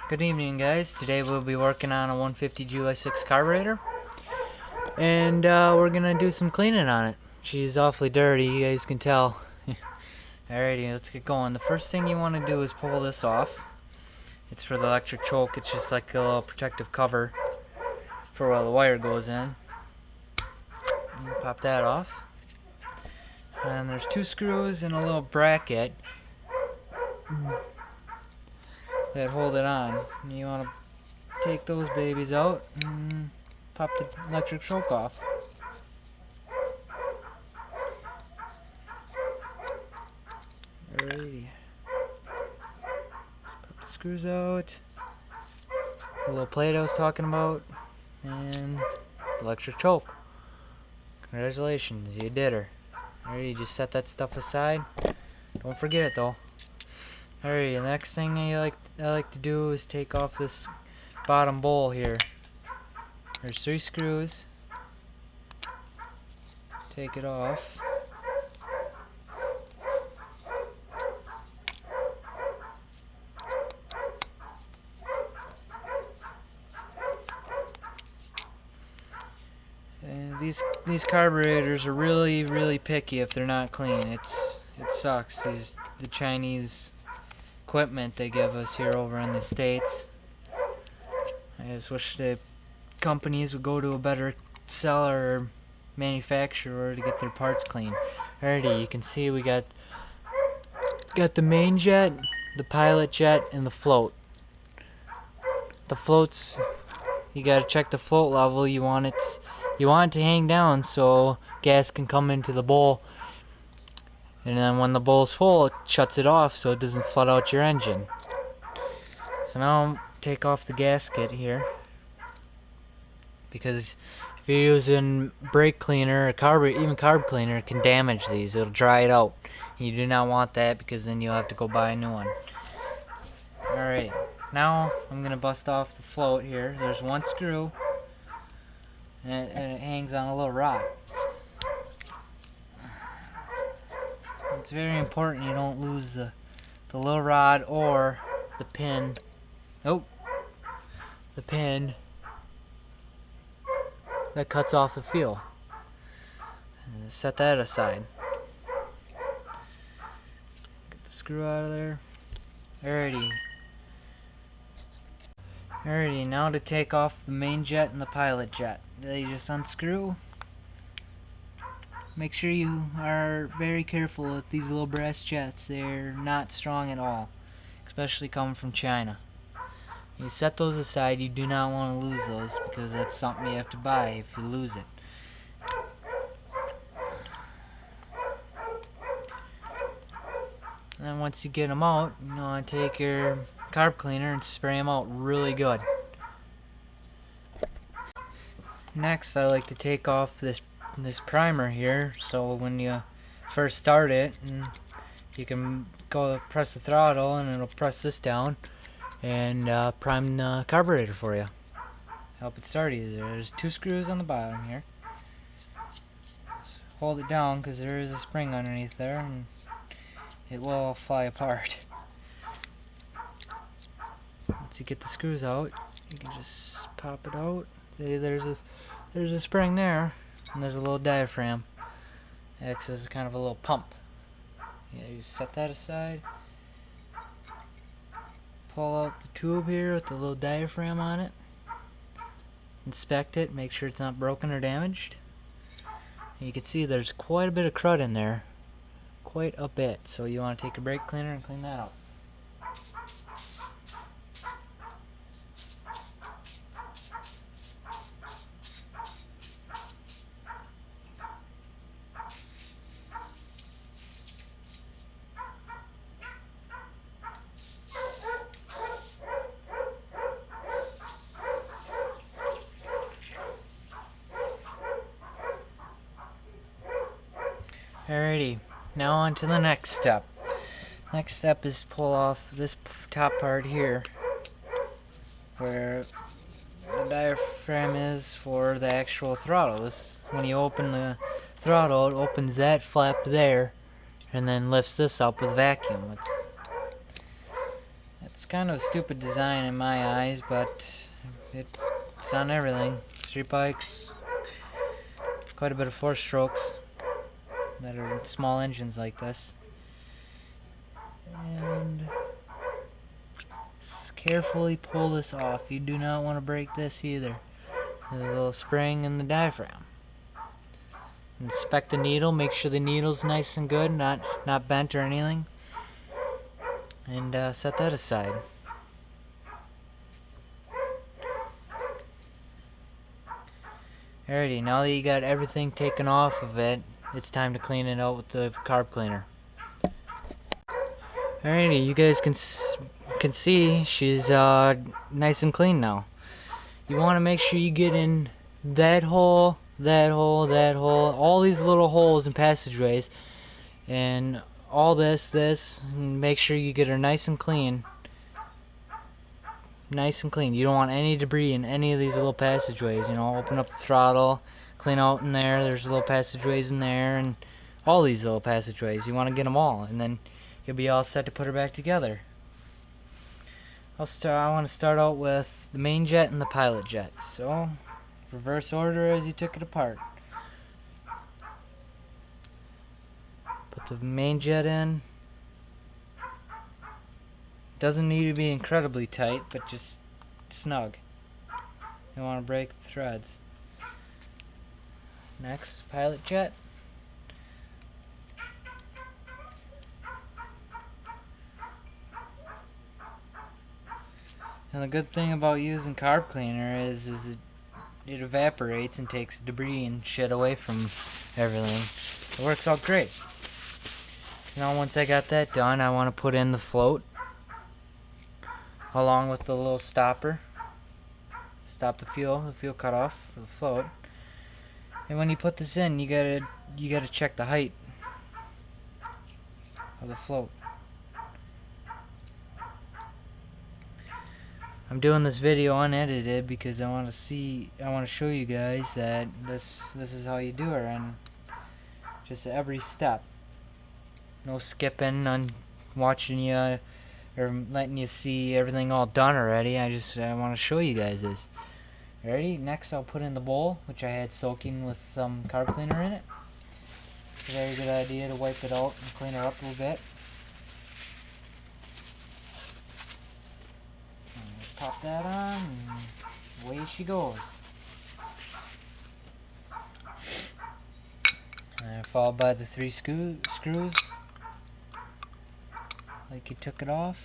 Good evening, guys. Today we'll be working on a 150 GY6 carburetor, and we're gonna do some cleaning on it. She's awfully dirty, you guys can tell. Alrighty, let's get going. The first thing you want to do is pull this off. It's for the electric choke. It's just like a little protective cover for where the wire goes in. Pop that off. And there's two screws and a little bracket that hold it on. You want to take those babies out and pop the electric choke off. Alrighty. Pop the screws out. The little plate I was talking about. And the electric choke. Congratulations, you did her. Alrighty, just set that stuff aside. Don't forget it though. Alright, the next thing I like to do is take off this bottom bowl here. There's 3 screws. Take it off. And these carburetors are really picky if they're not clean. It sucks. The Chinese equipment they give us here over in the States. I just wish the companies would go to a better seller or manufacturer to get their parts clean. Alrighty, you can see we got the main jet, the pilot jet, and the float. The floats, you gotta check the float level. You want it to hang down so gas can come into the bowl. And then when the bowl's full, it shuts it off so it doesn't flood out your engine. So now I'll take off the gasket here, because if you're using brake cleaner or even carb cleaner, it can damage these. It'll dry it out. You do not want that, because then you'll have to go buy a new one. Alright, now I'm going to bust off the float here. There's 1 screw, and it hangs on a little rod. It's very important you don't lose the little rod or the pin. Oh, the pin that cuts off the fuel. And set that aside. Get the screw out of there. Alrighty, now to take off the main jet and the pilot jet. You just unscrew. Make sure you are very careful with these little brass jets. They're not strong at all, especially coming from China. You set those aside. You do not want to lose those, because that's something you have to buy if you lose it. And then once you get them out, you want to take your carb cleaner and spray them out really good. Next, I like to take off this primer here, so when you first start it, and you can go press the throttle and it'll press this down and prime the carburetor for you. Help it start easier. There's 2 screws on the bottom here. Just hold it down, because there is a spring underneath there and it will fly apart. Once you get the screws out, you can just pop it out. See, there's a spring there, and there's a little diaphragm. It acts as kind of a little pump. Yeah, you set that aside. Pull out the tube here with the little diaphragm on it. Inspect it, make sure it's not broken or damaged. And you can see there's quite a bit of crud in there. Quite a bit. So you want to take a brake cleaner and clean that out. Alrighty, now on to the next step. Next step is pull off this top part here, where the diaphragm is for the actual throttle. When you open the throttle, it opens that flap there, and then lifts this up with vacuum. It's kind of a stupid design in my eyes, but it's on everything. Street bikes, quite a bit of 4-strokes that are small engines like this. And carefully pull this off. You do not want to break this either. There's a little spring in the diaphragm. Inspect the needle, make sure the needle's nice and good, not bent or anything. And set that aside. Alrighty, now that you got everything taken off of it, it's time to clean it out with the carb cleaner. Alrighty, you guys can see she's nice and clean now. You want to make sure you get in that hole, that hole, that hole, all these little holes and passageways, and all this, and make sure you get her nice and clean. Nice and clean. You don't want any debris in any of these little passageways. You know, open up the throttle, clean out in there. There's little passageways in there, and all these little passageways. You want to get them all, and then you'll be all set to put her back together. I want to start out with the main jet and the pilot jet. So, reverse order as you took it apart. Put the main jet in. Doesn't need to be incredibly tight, but just snug. You don't want to break the threads. Next, pilot jet. And the good thing about using carb cleaner is it evaporates and takes debris and shit away from everything. It works out great. Now once I got that done, I want to put in the float along with the little stopper. Stop the fuel cutoff for the float. And when you put this in, you gotta check the height of the float. I'm doing this video unedited because I want to show you guys that this is how you do it, and just every step. No skipping on watching you or letting you see everything all done already. I want to show you guys this. Ready? Next I'll put in the bowl, which I had soaking with some carb cleaner in it. It's a very good idea to wipe it out and clean her up a little bit. And pop that on and away she goes. And followed by the 3 screws. Like you took it off.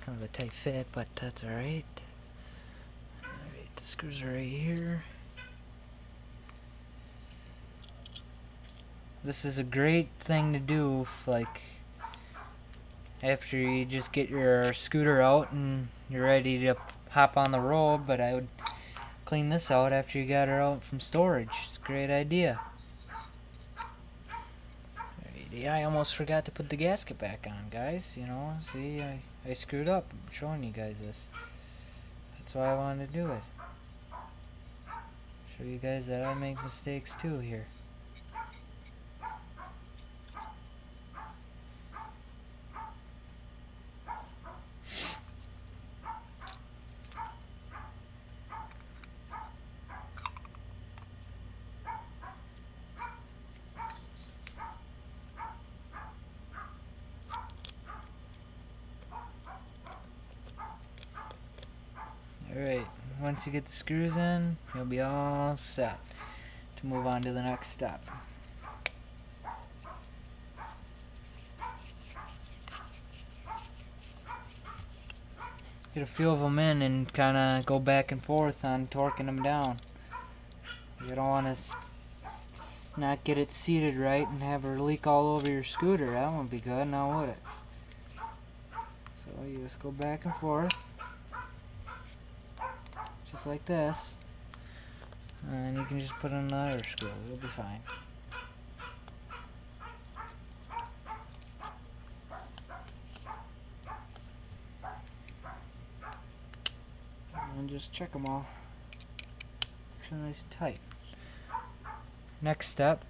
Kind of a tight fit, but that's alright. Alright, the screws are right here. This is a great thing to do like after you just get your scooter out and you're ready to hop on the road, but I would clean this out after you got her out from storage. It's a great idea. I almost forgot to put the gasket back on, guys. You know, see, I screwed up. I'm showing you guys this. That's why I wanted to do it. Show you guys that I make mistakes too here. Alright, once you get the screws in, you'll be all set to move on to the next step. Get a few of them in and kind of go back and forth on torquing them down. You don't want to not get it seated right and have her leak all over your scooter. That won't be good, now would it? So you just go back and forth. Just like this, and you can just put in another screw. It'll be fine. And just check them all. Actually, nice and tight. Next step,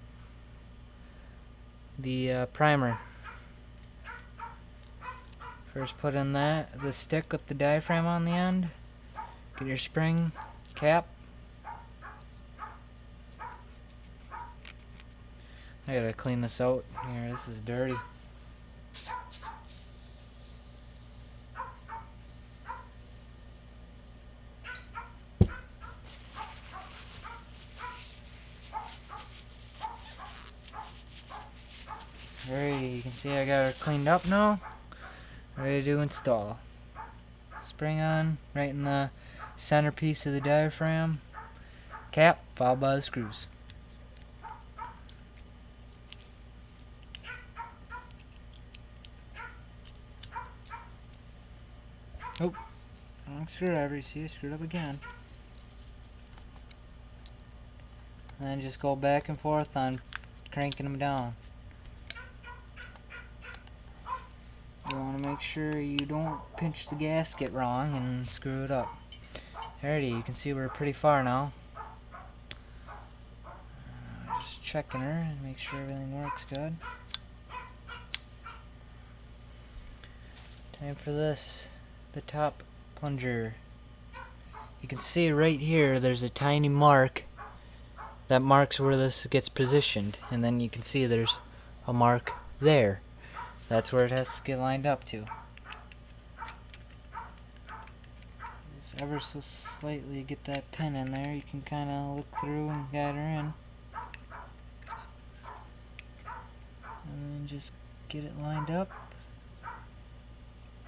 the primer. First put in the stick with the diaphragm on the end. Get your spring cap. I gotta clean this out here, this is dirty. Alright, you can see I got her cleaned up now. Ready to install. Spring on, right in the centerpiece of the diaphragm. Cap, followed by the screws. Oh, wrong screwdriver, you see, I screwed up again. And then just go back and forth on cranking them down. You want to make sure you don't pinch the gasket wrong and screw it up. Alrighty, you can see we're pretty far now. Just checking her and make sure everything works good. Time for this, the top plunger. You can see right here there's a tiny mark that marks where this gets positioned, and then you can see there's a mark there. That's where it has to get lined up to. Just ever so slightly get that pin in there. You can kind of look through and guide her in. And then just get it lined up.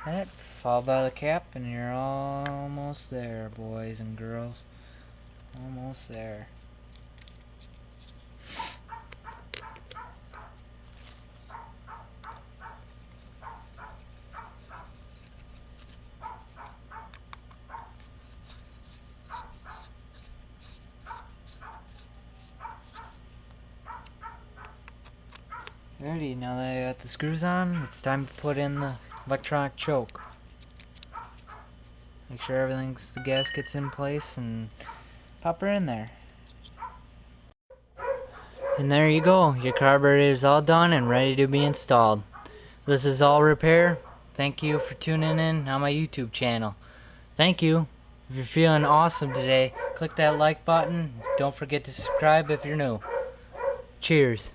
That, followed by the cap, and you're almost there, boys and girls. Almost there. Alrighty, now that I got the screws on, it's time to put in the electronic choke. Make sure the gasket's in place and pop her in there. And there you go, your carburetor is all done and ready to be installed. This is All Repair. Thank you for tuning in on my YouTube channel. Thank you. If you're feeling awesome today, click that like button. Don't forget to subscribe if you're new. Cheers.